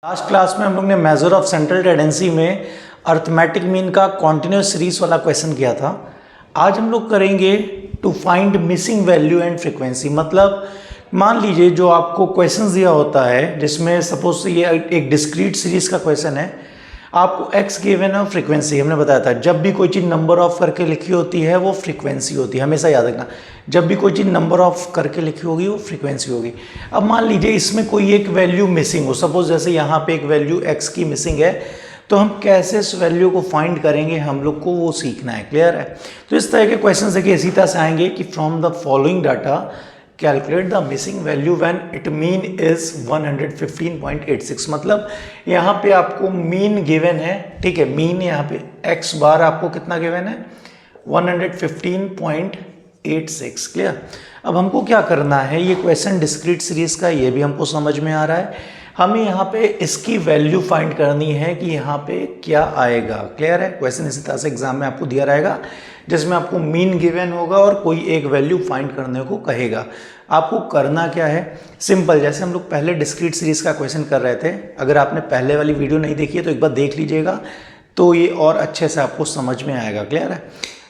Last class में हम लोग ने मेजर ऑफ सेंट्रल टेंडेंसी में अर्थमेटिक मीन का कॉन्टिन्यूस सीरीज वाला क्वेश्चन किया था। आज हम लोग करेंगे to find missing value and frequency. मतलब मान लीजिए जो आपको क्वेश्चन दिया होता है जिसमें सपोज से ये एक डिस्क्रीट सीरीज का क्वेश्चन है, आपको एक्स गिवन है और फ्रीक्वेंसी हमने बताया था। जब भी कोई चीज़ नंबर ऑफ करके लिखी होती है वो फ्रीक्वेंसी होती है, हमेशा याद रखना। जब भी कोई चीज़ नंबर ऑफ करके लिखी होगी वो फ्रीक्वेंसी होगी। अब मान लीजिए इसमें कोई एक वैल्यू मिसिंग हो, सपोज जैसे यहाँ पे एक वैल्यू एक्स की मिसिंग है, तो हम कैसे इस वैल्यू को फाइंड करेंगे, हम लोग को वो सीखना है। क्लियर है? तो इस तरह के क्वेश्चन देखिए इसी तरह से आएंगे कि from the following data calculate the missing value when it mean is 115.86। मतलब यहाँ पे आपको मीन गिवन है, ठीक है। मीन यहाँ पे एक्स बार आपको कितना गिवन है, 115.86। क्लियर? अब हमको क्या करना है, ये क्वेश्चन डिस्क्रीट सीरीज का, ये भी हमको समझ में आ रहा है। हमें यहाँ पे इसकी वैल्यू फाइंड करनी है कि यहाँ पे क्या आएगा। क्लियर है? क्वेश्चन इसी तरह से एग्जाम में आपको दिया रहेगा जिसमें आपको मीन गिवन होगा और कोई एक वैल्यू फाइंड करने को कहेगा। आपको करना क्या है, सिंपल, जैसे हम लोग पहले डिस्क्रीट सीरीज का क्वेश्चन कर रहे थे। अगर आपने पहले वाली वीडियो नहीं देखी है तो एक बार देख लीजिएगा, तो ये और अच्छे से आपको समझ में आएगा। क्लियर है?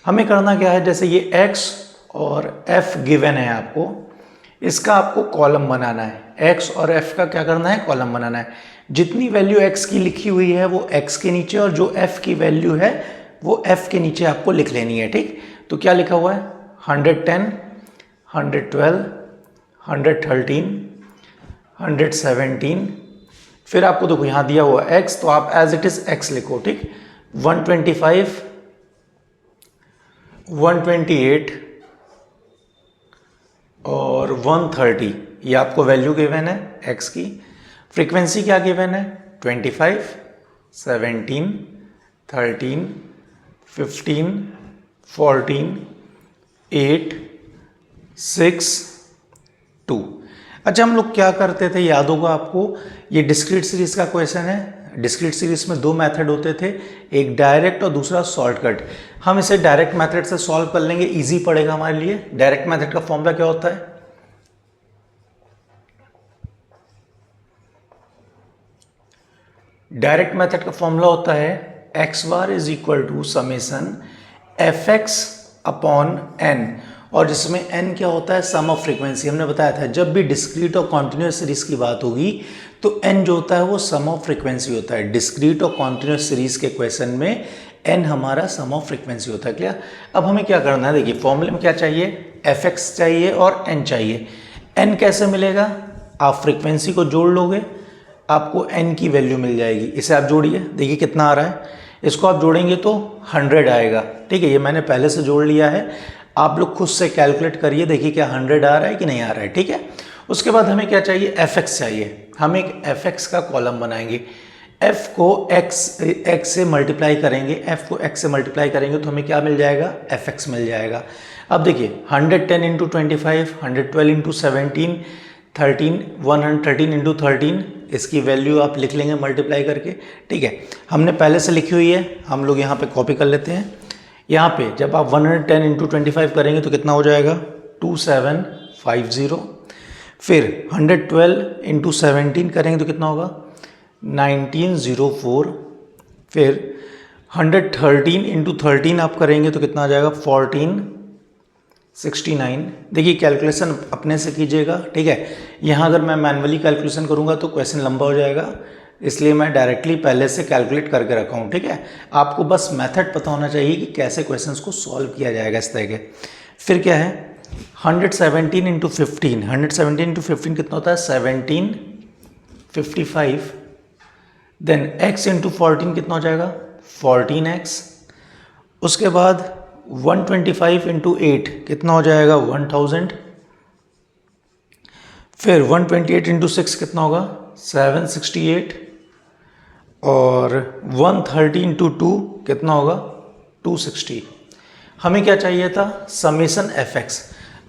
हमें करना क्या है, जैसे ये एक्स और एफ गिवन है आपको, इसका आपको कॉलम बनाना है। एक्स और एफ का क्या करना है, कॉलम बनाना है। जितनी वैल्यू एक्स की लिखी हुई है वो एक्स के नीचे, और जो एफ की वैल्यू है वो एफ के नीचे आपको लिख लेनी है। ठीक? तो क्या लिखा हुआ है, 110, 112, 113, 117। फिर आपको देखो यहाँ दिया हुआ एक्स, तो आप एज इट इज एक्स लिखो। ठीक? 125, 128 और 130, ये आपको वैल्यू गिवन है एक्स की। फ्रीक्वेंसी क्या गिवन है, 25, 17, 13, 15, 14, 8, 6, 2। अच्छा, हम लोग क्या करते थे, याद होगा आपको, ये डिस्क्रीट सीरीज का क्वेश्चन है। डिस्क्रीट सीरीज में दो मेथड होते थे, एक डायरेक्ट और दूसरा शॉर्टकट। हम इसे डायरेक्ट मेथड से सॉल्व कर लेंगे, इजी पड़ेगा हमारे लिए। डायरेक्ट मेथड का फॉर्मूला क्या होता है, डायरेक्ट मेथड का फॉर्मूला होता है x bar is equal to summation f x upon n, और जिसमें n क्या होता है, सम ऑफ फ्रीक्वेंसी। हमने बताया था जब भी डिस्क्रीट और कॉन्टिन्यूस सीरीज की बात होगी तो n जो होता है वो सम ऑफ फ्रीक्वेंसी होता है। डिस्क्रीट और कॉन्टिन्यूस सीरीज के क्वेश्चन में n हमारा सम ऑफ फ्रीक्वेंसी होता है। क्लियर? अब हमें क्या करना है, देखिए फॉर्मूले में क्या चाहिए, एफ एक्स चाहिए और n चाहिए। n कैसे मिलेगा, आप फ्रीक्वेंसी को जोड़ लोगे, आपको n की वैल्यू मिल जाएगी। इसे आप जोड़िए, देखिए कितना आ रहा है। इसको आप जोड़ेंगे तो 100 आएगा। ठीक है? ये मैंने पहले से जोड़ लिया है, आप लोग खुद से कैलकुलेट करिए, देखिए क्या 100 आ रहा है कि नहीं आ रहा है। ठीक है? उसके बाद हमें क्या चाहिए, एफ एक्स चाहिए। हम एक एफ एक्स का कॉलम बनाएंगे। एफ को एक्स से मल्टीप्लाई करेंगे, एफ को एक्स से मल्टीप्लाई करेंगे तो हमें क्या मिल जाएगा, एफ एक्स मिल जाएगा। अब देखिए 110 इंटू 25, 112 इंटू 17, 113 इंटू 13, इसकी वैल्यू आप लिख लेंगे मल्टीप्लाई करके। ठीक है? हमने पहले से लिखी हुई है, हम लोग यहाँ पे कॉपी कर लेते हैं। यहाँ पे जब आप 110 इंटू 25 करेंगे तो कितना हो जाएगा, 2750। फिर 112 इंटू 17 करेंगे तो कितना होगा, 1904। फिर 113 इंटू 13 आप करेंगे तो कितना आ जाएगा, 1469। देखिए कैलकुलेशन अपने से कीजिएगा। ठीक है? यहाँ अगर मैं मैनुअली कैलकुलेशन करूँगा तो क्वेश्चन लंबा हो जाएगा, इसलिए मैं डायरेक्टली पहले से कैलकुलेट करके रखा हूँ। ठीक है? आपको बस मेथड पता होना चाहिए कि कैसे क्वेश्चंस को सॉल्व किया जाएगा इस तरह के। फिर क्या है, 117 इंटू 15, 117 इंटू 15 कितना होता है, 1755। देन x इंटू 14 कितना हो जाएगा, 14x। उसके बाद 125 इंटू 8 कितना हो जाएगा, 1000। फिर 128 इंटू 6 कितना होगा, 768। और 130 इंटू 2 कितना होगा, 260। हमें क्या चाहिए था, समेसन एफ एक्स।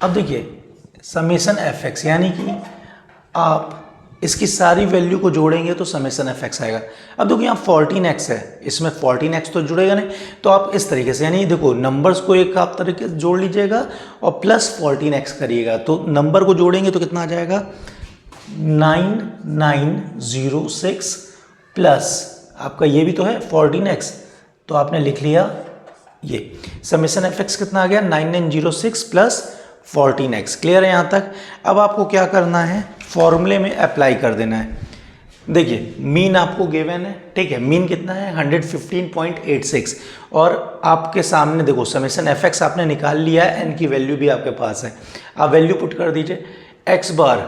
अब देखिए समेसन एफ एक्स यानी कि आप इसकी सारी वैल्यू को जोड़ेंगे तो समेसन एफ एक्स आएगा। अब देखो यहाँ 14x है, इसमें 14x तो जुड़ेगा नहीं, तो आप इस तरीके से, यानी देखो नंबर्स को एक आप तरीके से जोड़ लीजिएगा और प्लस 14x करिएगा, तो नंबर को जोड़ेंगे तो कितना आ जाएगा, 9906 प्लस आपका ये भी तो है 14x, तो आपने लिख लिया ये समेशन एफ एक्स कितना आ गया 9906 प्लस 14x। क्लियर है यहाँ तक। अब आपको क्या करना है, फॉर्मूले में अप्लाई कर देना है। देखिए मीन आपको गिवन है, ठीक है, मीन कितना है 115.86 और आपके सामने देखो समेशन एफ एक्स आपने निकाल लिया है, एन की वैल्यू भी आपके पास है। आप वैल्यू पुट कर दीजिए, x bar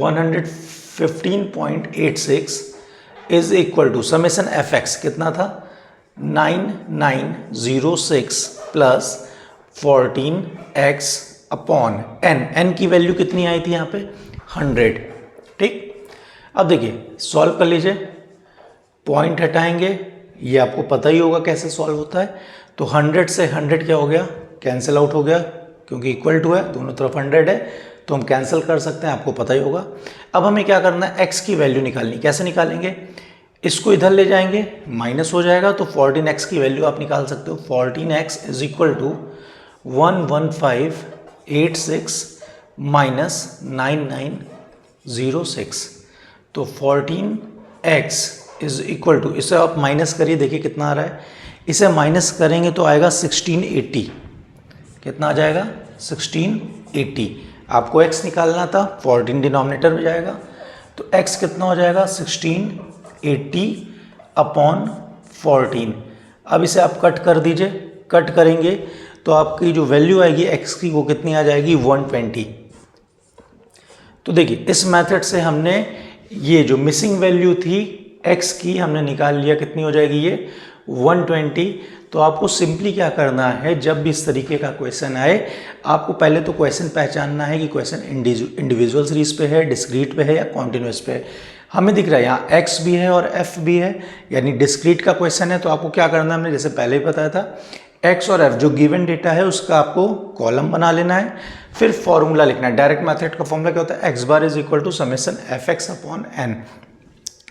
115.86 is equal to summation f x कितना था 9906 plus 14x upon n. N की वैल्यू कितनी आई थी यहाँ पे 100। ठीक, अब देखिए सॉल्व कर लीजिए, पॉइंट हटाएंगे, ये आपको पता ही होगा कैसे सॉल्व होता है। तो 100 से 100 क्या हो गया, कैंसिल आउट हो गया, क्योंकि इक्वल टू है, दोनों तरफ 100 है तो हम कैंसिल कर सकते हैं, आपको पता ही होगा। अब हमें क्या करना है, x की वैल्यू निकालनी। कैसे निकालेंगे, इसको इधर ले जाएंगे, माइनस हो जाएगा, तो 14x की वैल्यू आप निकाल सकते हो। 14x is equal to 11586 minus 9906। तो 14x इज इक्वल टू, इसे आप माइनस करिए, देखिए कितना आ रहा है। इसे माइनस करेंगे तो आएगा 1680। कितना आ जाएगा 1680। आपको x निकालना था, 14 डिनोमिनेटर में जाएगा, तो x कितना हो जाएगा 1680 अपॉन 14। अब इसे आप कट कर दीजिए, कट करेंगे तो आपकी जो वैल्यू आएगी x की वो कितनी आ जाएगी 120। तो देखिए इस मेथड से हमने ये जो मिसिंग वैल्यू थी x की हमने निकाल लिया, कितनी हो जाएगी ये 120। तो आपको सिंपली क्या करना है, जब भी इस तरीके का क्वेश्चन आए, आपको पहले तो क्वेश्चन पहचानना है कि क्वेश्चन इंडिविजुअल सीरीज पे है, डिस्क्रीट पे है या कॉन्टिन्यूस पे है। हमें दिख रहा है यहाँ x भी है और f भी है, यानी डिस्क्रीट का क्वेश्चन है। तो आपको क्या करना है, हमने जैसे पहले ही बताया था, x और f जो गिवन डेटा है उसका आपको कॉलम बना लेना है, फिर फॉर्मूला लिखना है। डायरेक्ट मेथड का फॉर्मूला क्या होता है, x bar is equal to summation f x upon n.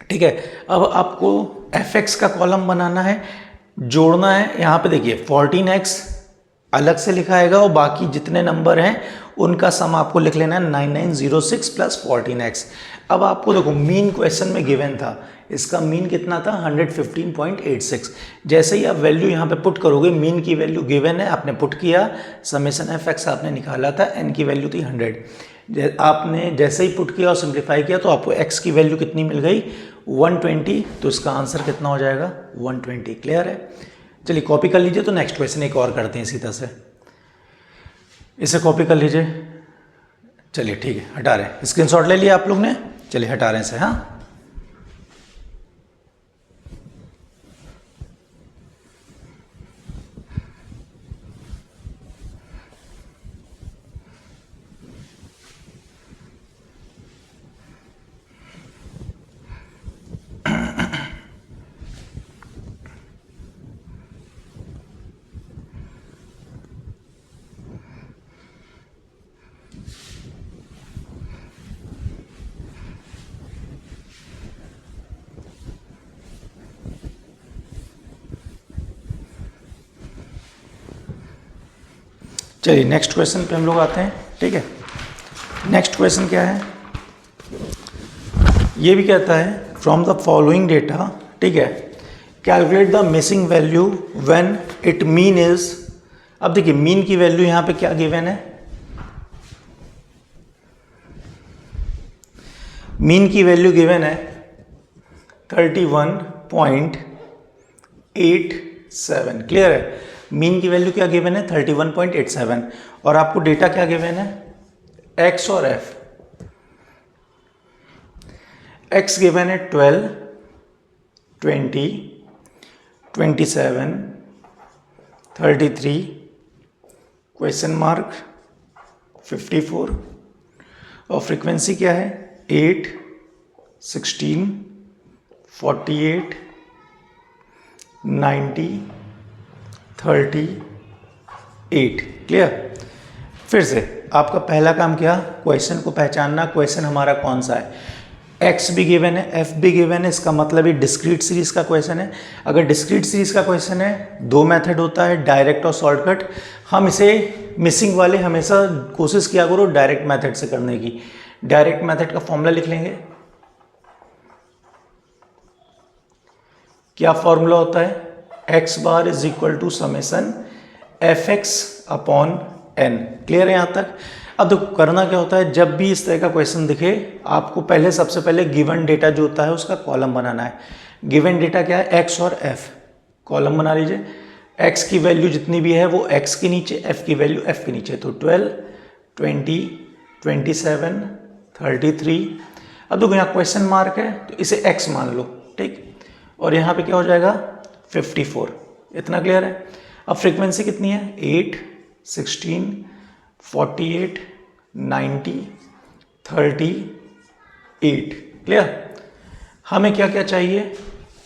ठीक है, अब आपको एफ एक्स का कॉलम बनाना है, जोड़ना है। यहाँ पे देखिए 14x अलग से लिखा आएगा और बाकी जितने नंबर हैं उनका सम आपको लिख लेना है 9906 प्लस 14x। अब आपको देखो मीन क्वेश्चन में गिवन था, इसका मीन कितना था 115.86। जैसे ही आप वैल्यू यहाँ पे पुट करोगे, मीन की वैल्यू गिवन है, आपने पुट किया, समेशन एफ एक्स आपने निकाला था, एन की वैल्यू थी 100। आपने जैसे ही पुट किया और सिंप्लीफाई किया तो आपको x की वैल्यू कितनी मिल गई 120। तो इसका आंसर कितना हो जाएगा 120। क्लियर है, चलिए कॉपी कर लीजिए। तो नेक्स्ट क्वेश्चन एक और करते हैं इसी तरह से, इसे कॉपी कर लीजिए। चलिए ठीक है, हटा रहे हैं, स्क्रीनशॉट ले लिया आप लोग ने, चलिए हटा रहे हैं इसे। हाँ, चलिए नेक्स्ट क्वेश्चन पे हम लोग आते हैं। ठीक है, नेक्स्ट क्वेश्चन क्या है, ये भी कहता है फ्रॉम द फॉलोइंग डेटा, ठीक है, calculate the missing value when it mean is. अब देखिए मीन की वैल्यू यहाँ पे क्या गिवन है, मीन की वैल्यू गिवन है 31.87। क्लियर है, मीन की वैल्यू क्या गिवन है 31.87 और आपको डेटा क्या गिवन है x और f। x गिवन है 12, 20, 27, 33, क्वेश्चन मार्क 54 और फ्रीक्वेंसी क्या है 8, 16, 48, 90, 38। क्लियर, फिर से आपका पहला काम क्या, क्वेश्चन को पहचानना, क्वेश्चन हमारा कौन सा है। x भी गिवन है, f भी गिवन है, इसका मतलब ये डिस्क्रीट सीरीज का क्वेश्चन है। अगर डिस्क्रीट सीरीज का क्वेश्चन है, दो मेथड होता है, डायरेक्ट और शॉर्टकट। हम इसे मिसिंग वाले हमेशा कोशिश किया करो डायरेक्ट मेथड से करने की। डायरेक्ट मेथड का फॉर्मूला लिख लेंगे, क्या फॉर्मूला होता है, x bar is equal to summation f x upon n. Clear है यहाँ तक। अब देखो करना क्या होता है, जब भी इस तरह का क्वेश्चन दिखे आपको पहले सबसे पहले गिवन डेटा जो होता है उसका कॉलम बनाना है। गिवन डेटा क्या है, एक्स और एफ। कॉलम बना लीजिए, एक्स की वैल्यू जितनी भी है वो एक्स के नीचे, एफ की वैल्यू एफ के नीचे। तो 12, 20, 27, 33। अब देखो यहाँ क्वेश्चन मार्क है तो इसे एक्स मान लो, ठीक। और यहाँ पे क्या हो जाएगा 54। इतना क्लियर है। अब फ्रीक्वेंसी कितनी है, 8, 16, 48, 90, 38। क्लियर। हमें क्या क्या चाहिए,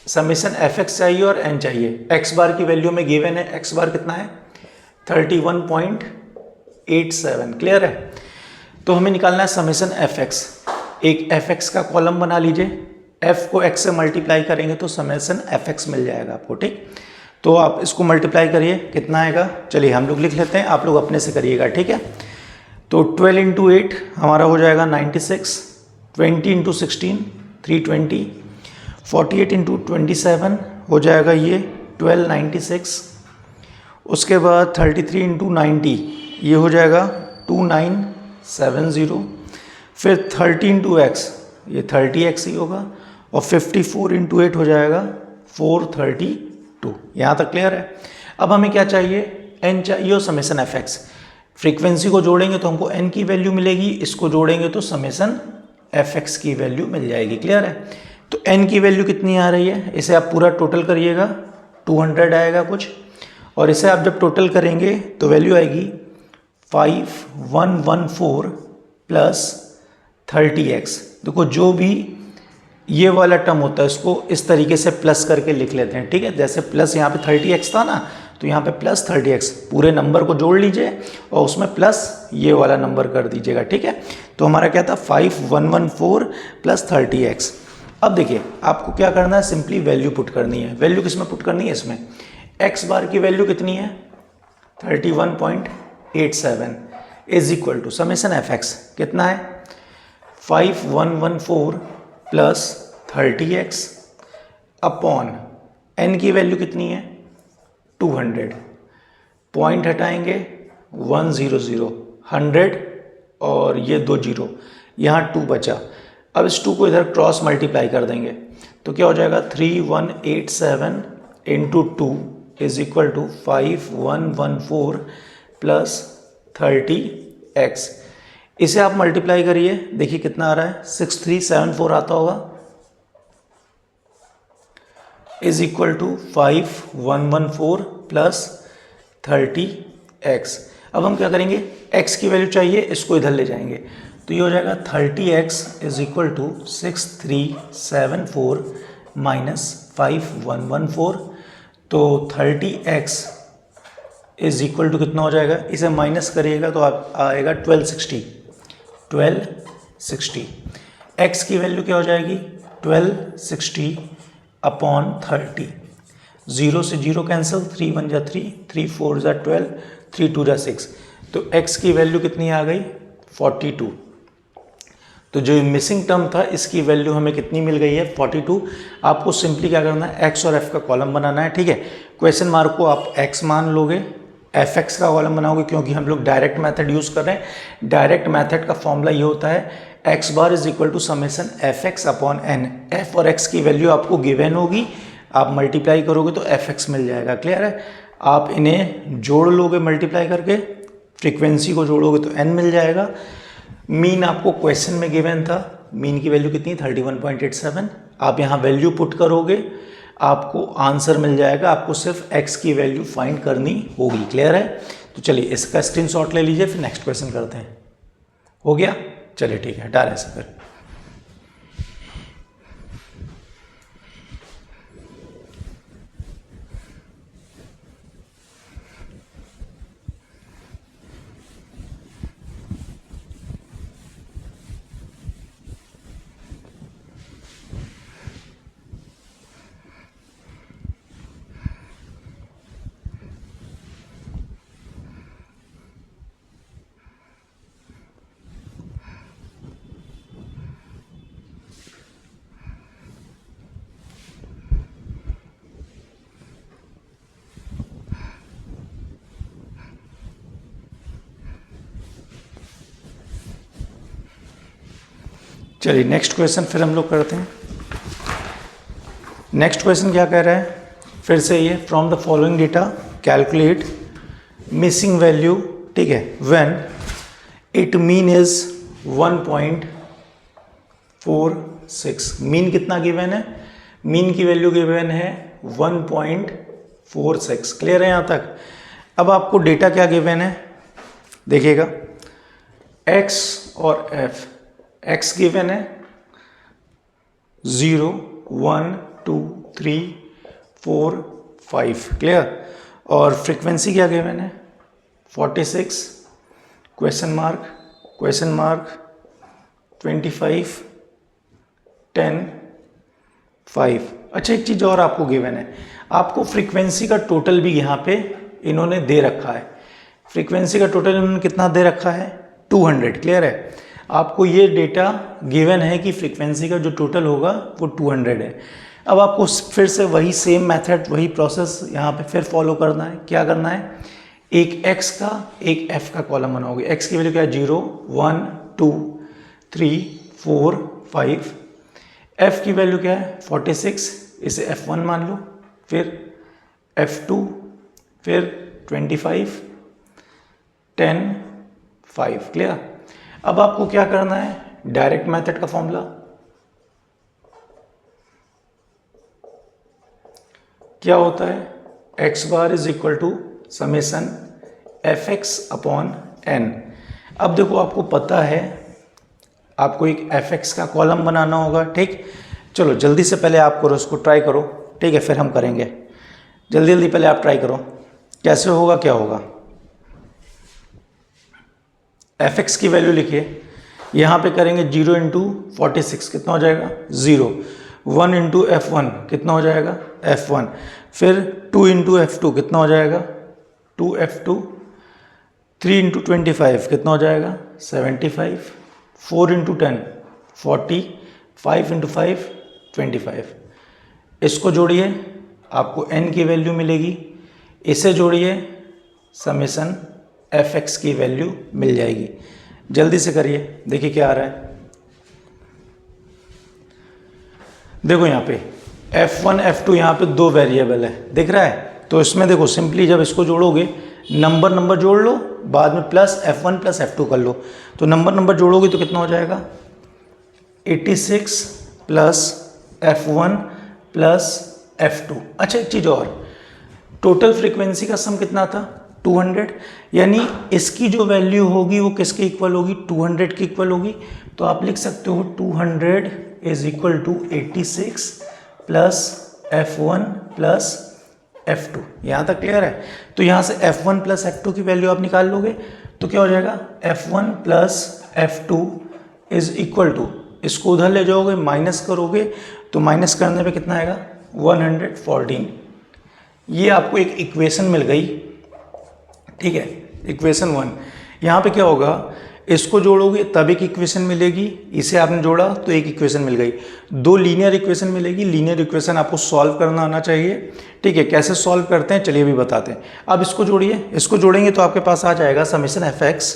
समेसन एफ एक्स चाहिए और एन चाहिए। एक्स बार की वैल्यू में गिवन है, एक्स बार कितना है 31.87। क्लियर है। तो हमें निकालना है समेसन एफ एक्स। एक एफ एक्स का कॉलम बना लीजिए, एफ को एक्स से मल्टीप्लाई करेंगे तो समेसन एफ एक्स मिल जाएगा आपको, ठीक। तो आप इसको मल्टीप्लाई करिए, कितना आएगा, चलिए हम लोग लिख लेते हैं, आप लोग अपने से करिएगा, ठीक है। तो 12 इंटू 8 हमारा हो जाएगा 96, 20 इंटू 16 320, 48 इंटू 27 हो जाएगा ये 1296। उसके बाद 33 इंटू 90 ये हो जाएगा 2970। फिर 30 इंटू एक्स ये 30x ही होगा, और 54 इंटू 8 हो जाएगा 432। यहाँ तक क्लियर है। अब हमें क्या चाहिए, n चाहिए और समेसन एफ एक्स। फ्रीक्वेंसी को जोड़ेंगे तो हमको n की वैल्यू मिलेगी, इसको जोड़ेंगे तो समेसन एफ एक्स की वैल्यू मिल जाएगी। क्लियर है। तो n की वैल्यू कितनी आ रही है, इसे आप पूरा टोटल करिएगा, 200 आएगा कुछ। और इसे आप जब टोटल करेंगे तो वैल्यू आएगी 5114 प्लस 30x। देखो जो भी ये वाला टर्म होता है इसको इस तरीके से प्लस करके लिख लेते हैं, ठीक है। जैसे प्लस यहाँ पे 30x था ना, तो यहाँ पे प्लस 30x, पूरे नंबर को जोड़ लीजिए और उसमें प्लस ये वाला नंबर कर दीजिएगा, ठीक है। तो हमारा क्या था 5114 प्लस 30x। अब देखिए आपको क्या करना है, सिंपली वैल्यू पुट करनी है। वैल्यू किस में पुट करनी है, इसमें एक्स बार की वैल्यू कितनी है 31.87 is equal to summation f x कितना है 5114 प्लस 30x अपॉन n की वैल्यू कितनी है 200। पॉइंट हटाएंगे 100, 100 और ये 2 जीरो, यहाँ 2 बचा। अब इस 2 को इधर क्रॉस मल्टीप्लाई कर देंगे तो क्या हो जाएगा 3187 into 2 is equal to 5114 plus 30x। इसे आप मल्टीप्लाई करिए, देखिए कितना आ रहा है 6374 आता होगा, is equal to 5114 plus 30x। अब हम क्या करेंगे, x की वैल्यू चाहिए, इसको इधर ले जाएंगे तो ये हो जाएगा 30x is equal to 6374 minus 5114। तो 30x इज इक्वल टू कितना हो जाएगा, इसे माइनस करिएगा तो आप आएगा 1260। x की वैल्यू क्या हो जाएगी 1260 अपॉन 30। 0 से 0 कैंसिल, 3 1 जा 3, 3 4 जा 12, 3 2 जा 6। तो x की वैल्यू कितनी आ गई 42। तो जो मिसिंग टर्म था इसकी वैल्यू हमें कितनी मिल गई है 42। आपको सिंपली क्या करना है, x और f का कॉलम बनाना है, ठीक है। क्वेश्चन मार्क को आप x मान लोगे, एफ एक्स का कॉलम बनाओगे, क्योंकि हम लोग डायरेक्ट मेथड यूज़ कर रहे हैं। डायरेक्ट मेथड का फॉर्मूला ये होता है x bar is equal to summation f x upon n. F और एक्स की वैल्यू आपको गिवन होगी, आप मल्टीप्लाई करोगे तो एफ एक्स मिल जाएगा। क्लियर है। आप इन्हें जोड़ लोगे मल्टीप्लाई करके, फ्रीक्वेंसी को जोड़ोगे तो एन मिल जाएगा। मीन आपको क्वेश्चन में गिवन था, मीन की वैल्यू कितनी 31.87। आप यहाँ वैल्यू पुट करोगे, आपको आंसर मिल जाएगा। आपको सिर्फ x की वैल्यू फाइंड करनी होगी। क्लियर है। तो चलिए इसका स्क्रीनशॉट ले लीजिए, फिर नेक्स्ट क्वेश्चन करते हैं। हो गया, चलिए ठीक है, डालें से फिर। चलिए नेक्स्ट क्वेश्चन फिर हम लोग करते हैं। नेक्स्ट क्वेश्चन क्या कह रहा है, फिर से ये from the following data calculate missing value, ठीक है, when it mean is 1.46। Mean कितना गिवन है, मीन की वैल्यू गिवन है 1.46। क्लियर है यहाँ तक। अब आपको डेटा क्या गिवन है देखिएगा, x और f। x गिवन है 0 1 2 3 4 5, क्लियर। और फ्रीक्वेंसी क्या गिवन है 46 क्वेश्चन मार्क 25 10 5। अच्छा एक चीज़ और आपको गिवन है, आपको फ्रीक्वेंसी का टोटल भी यहाँ पे इन्होंने दे रखा है। फ्रीक्वेंसी का टोटल इन्होंने कितना दे रखा है 200, क्लियर है। आपको ये डेटा गिवन है कि फ्रीक्वेंसी का जो टोटल होगा वो 200 है। अब आपको फिर से वही सेम मेथड वही प्रोसेस यहाँ पे फिर फॉलो करना है। क्या करना है, एक x का एक f का कॉलम बनाओगे। x की वैल्यू क्या है 0 1 2 3 4 5। f की वैल्यू क्या है 46, इसे f1 मान लो, फिर f2, फिर 25 10 5, क्लियर। अब आपको क्या करना है, डायरेक्ट मेथड का फॉर्मूला क्या होता है, x bar is equal to summation fx upon n। अब देखो आपको पता है आपको एक fx का कॉलम बनाना होगा, ठीक। चलो जल्दी से पहले आप करो, उसको ट्राई करो, ठीक है, फिर हम करेंगे। जल्दी जल्दी पहले आप ट्राई करो कैसे होगा, क्या होगा। fx की वैल्यू लिखिए, यहाँ पे करेंगे 0 इंटू 46 कितना हो जाएगा 0, 1 इंटू f1 कितना हो जाएगा f1, फिर 2 इंटू f2 कितना हो जाएगा 2f2, 3 इंटू 25 कितना हो जाएगा 75, 4 इंटू 10 40, 5 इंटू 5 25। इसको जोड़िए आपको n की वैल्यू मिलेगी, इसे जोड़िए समेसन fx की वैल्यू मिल जाएगी। जल्दी से करिए, देखिए क्या आ रहा है। देखो यहाँ पे f1 f2 यहाँ पे दो वेरिएबल है, दिख रहा है। तो इसमें देखो सिंपली जब इसको जोड़ोगे नंबर जोड़ लो, बाद में प्लस f1 प्लस f2 कर लो, तो नंबर जोड़ोगे तो कितना हो जाएगा 86 प्लस f1 प्लस f2। अच्छा एक चीज़ और, टोटल फ्रीक्वेंसी का सम कितना था 200, यानी इसकी जो वैल्यू होगी वो किसके इक्वल होगी 200 के इक्वल होगी। तो आप लिख सकते हो 200 is equal to 86 plus f1 plus f2। यहाँ तक क्लियर है। तो यहाँ से f1 प्लस f2 की वैल्यू आप निकाल लोगे तो क्या हो जाएगा f1 plus f2 is equal to, इसको उधर ले जाओगे माइनस करोगे तो माइनस करने पे कितना आएगा 114। ये आपको एक इक्वेशन मिल गई, ठीक है, इक्वेशन 1। यहाँ पे क्या होगा, इसको जोड़ोगे तब एक इक्वेशन मिलेगी, इसे आपने जोड़ा तो एक इक्वेशन मिल गई, दो लीनियर इक्वेशन मिलेगी। लीनियर इक्वेशन आपको सॉल्व करना आना चाहिए, ठीक है। कैसे सॉल्व करते हैं चलिए अभी बताते हैं। अब इसको जोड़िए, इसको जोड़ेंगे तो आपके पास आ जाएगा summation fx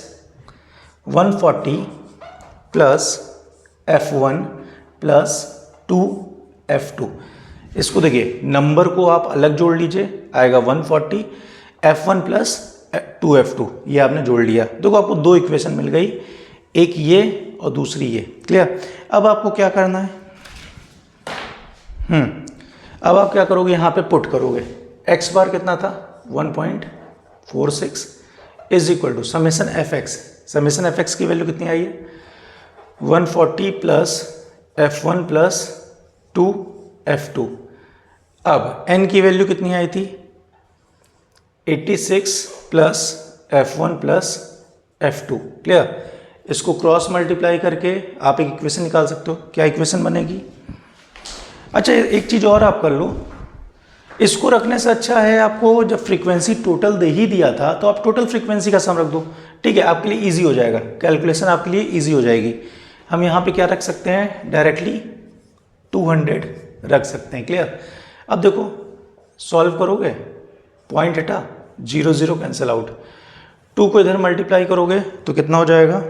140 plus f1 plus 2f2। इसको देखिए नंबर को आप अलग जोड़ लीजिए, आएगा 140 f1 प्लस 2f2, ये आपने जोड़ लिया। देखो आपको दो इक्वेशन मिल गई, एक ये और दूसरी ये, क्लियर। अब आपको क्या करना है, अब आप क्या करोगे, यहाँ पे पुट करोगे x बार कितना था 1.46 is equal to summation fx। Summation fx की वैल्यू कितनी आई है 140 प्लस f1 प्लस 2f2। अब n की वैल्यू कितनी आई थी 86 plus f1 plus f2, clear. इसको क्रॉस मल्टीप्लाई करके आप एक इक्वेशन निकाल सकते हो। क्या इक्वेशन बनेगी, अच्छा एक चीज़ और आप कर लो, इसको रखने से अच्छा है आपको जब फ्रीक्वेंसी टोटल दे ही दिया था तो आप टोटल फ्रीक्वेंसी का सम रख दो, ठीक है, आपके लिए इजी हो जाएगा, कैलकुलेशन आपके लिए इजी हो जाएगी। हम यहाँ पे क्या रख सकते हैं, डायरेक्टली 200 रख सकते हैं, क्लियर। अब देखो सॉल्व करोगे, पॉइंट हटा 0 0 कैंसिल आउट, 2 को इधर मल्टीप्लाई करोगे तो कितना हो जाएगा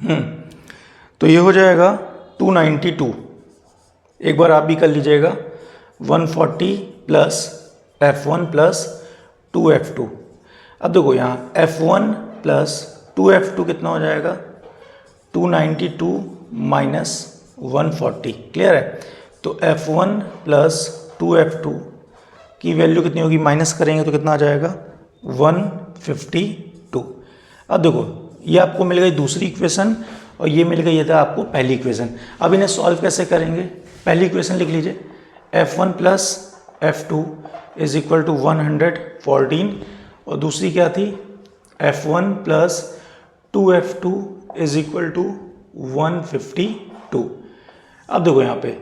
तो ये हो जाएगा 292, एक बार आप भी कर लीजिएगा, 140 प्लस F1 प्लस 2F2। अब देखो यहाँ F1 प्लस 2F2 कितना हो जाएगा, 292 माइनस 140, क्लियर है। तो F1 प्लस 2F2 की वैल्यू कितनी होगी, माइनस करेंगे तो कितना आ जाएगा, 152। अब देखो ये आपको मिल गई दूसरी इक्वेशन और ये मिल गई, ये था आपको पहली इक्वेशन। अब इन्हें सॉल्व कैसे करेंगे, पहली इक्वेशन लिख लीजिए, F1 plus F2 is equal to 114 और दूसरी क्या थी, F1 plus 2F2 is equal to 152। अब देखो यहाँ पे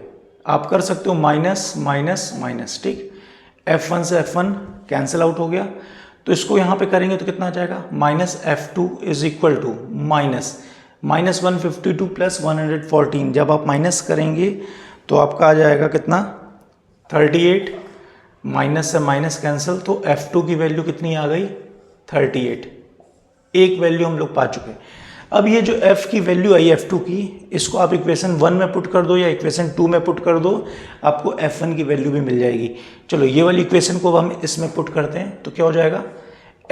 आप कर सकते हो माइनस माइनस माइनस, ठीक, F1 से F1 कैंसिल आउट हो गया, तो इसको यहाँ पे करेंगे तो कितना आ जाएगा, minus F2 is equal to minus 152 plus 114। जब आप माइनस करेंगे तो आपका आ जाएगा कितना, 38, माइनस से माइनस कैंसिल, तो F2 की वैल्यू कितनी आ गई, 38। एक वैल्यू हम लोग पा चुके हैं। अब ये जो F की वैल्यू आई F2 की, इसको आप इक्वेशन 1 में पुट कर दो या इक्वेशन 2 में पुट कर दो, आपको F1 की वैल्यू भी मिल जाएगी। चलो ये वाली इक्वेशन को हम इसमें पुट करते हैं तो क्या हो जाएगा,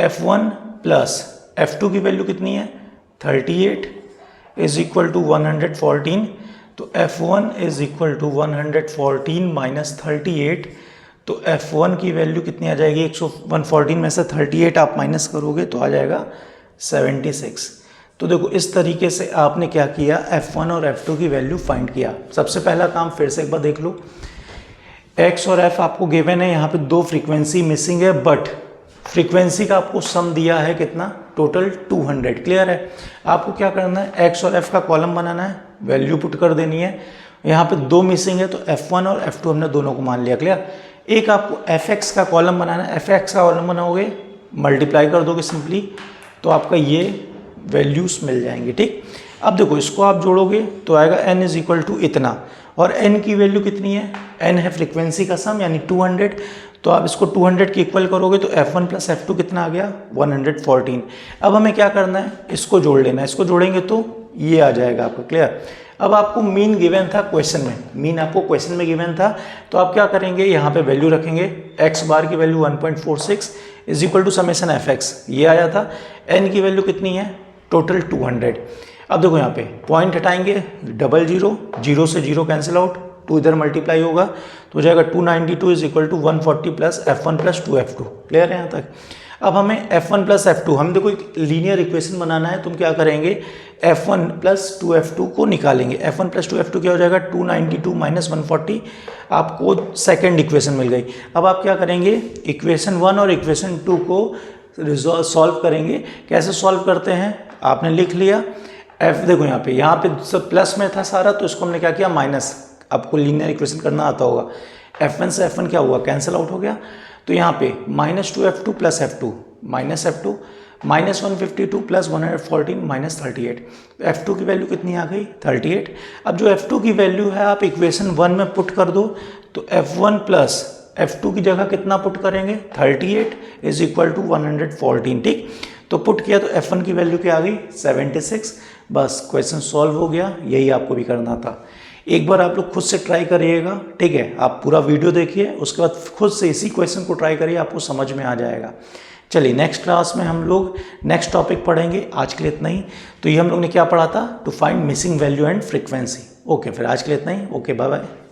F1 प्लस F2 की वैल्यू कितनी है, 38 इज इक्वल टू 114। तो F1 is equal to 114 minus 38, तो F1 की वैल्यू कितनी आ जाएगी, 114 में से 38 आप माइनस करोगे तो आ जाएगा 76। तो देखो इस तरीके से आपने क्या किया, F1 और F2 की वैल्यू फाइंड किया। सबसे पहला काम फिर से एक बार देख लो, X और F आपको गिवन है, यहाँ पे दो फ्रीक्वेंसी मिसिंग है, बट फ्रीक्वेंसी का आपको सम दिया है कितना, टोटल 200, क्लियर है। आपको क्या करना है, X और F का कॉलम बनाना है, वैल्यू पुट कर देनी है। यहाँ पे दो मिसिंग है तो F1 और F2 हमने दोनों को मान लिया, क्लियर। एक आपको Fx का कॉलम बनाना है, Fx का कॉलम बनाओगे, मल्टीप्लाई कर दोगे सिंपली, तो आपका ये वैल्यूज मिल जाएंगे, ठीक। अब देखो इसको आप जोड़ोगे तो आएगा n इज इक्वल टू इतना, और n की वैल्यू कितनी है, n है फ्रीक्वेंसी का सम यानी 200, तो आप इसको 200 के इक्वल करोगे तो F1 प्लस F2 कितना आ गया, 114। अब हमें क्या करना है, इसको जोड़ लेना है, इसको जोड़ेंगे तो ये आ जाएगा आपका, क्लियर। अब आपको मीन गिवन था क्वेश्चन में, मीन आपको क्वेश्चन में गिवन था, तो आप क्या करेंगे, यहाँ पे वैल्यू रखेंगे, x बार की value 1.46 is equal to summation Fx, ये आया था। n की वैल्यू कितनी है, टोटल 200। अब देखो यहाँ पे पॉइंट हटाएंगे, 00, 0 से 0 कैंसिल आउट, 2 इधर मल्टीप्लाई होगा तो हो जाएगा 292 is equal to 140 plus F1 plus 2F2, clear है यहाँ तक। अब हमें F1 प्लस F2, हम देखो एक लीनियर इक्वेशन बनाना है, तुम क्या करेंगे, F1 प्लस 2F2 को निकालेंगे। F1 प्लस 2F2 क्या हो जाएगा, 292 माइनस 140, आपको सेकेंड इक्वेशन मिल गई। अब आप क्या करेंगे, इक्वेशन 1 और इक्वेशन 2 को सॉल्व करेंगे। कैसे सॉल्व करते हैं, आपने लिख लिया F, देखो यहाँ पे सब प्लस में था सारा, तो इसको हमने क्या किया, माइनस, आपको लीनियर इक्वेशन करना आता होगा। F1 से F1 क्या हुआ, कैंसिल आउट हो गया, तो यहाँ पे minus 2F2 plus F2 minus F2, minus 152 plus 114 minus 38, F2 की वैल्यू कितनी आ गई, 38। अब जो F2 की वैल्यू है आप इक्वेशन 1 में पुट कर दो, तो F1 प्लस F2 की जगह कितना पुट करेंगे, 38 इज इक्वल टू 114, ठीक। तो पुट किया तो F1 की वैल्यू क्या आ गई, 76। बस क्वेश्चन सॉल्व हो गया, यही आपको भी करना था। एक बार आप लोग खुद से ट्राई करिएगा, ठीक है, आप पूरा वीडियो देखिए, उसके बाद खुद से इसी क्वेश्चन को ट्राई करिए, आपको समझ में आ जाएगा। चलिए नेक्स्ट क्लास में हम लोग नेक्स्ट टॉपिक पढ़ेंगे, आज के लिए इतना ही। तो ये हम लोग ने क्या पढ़ा था, to find missing value and frequency. Okay, फिर आज के लिए इतना ही, ओके, बाय बाय।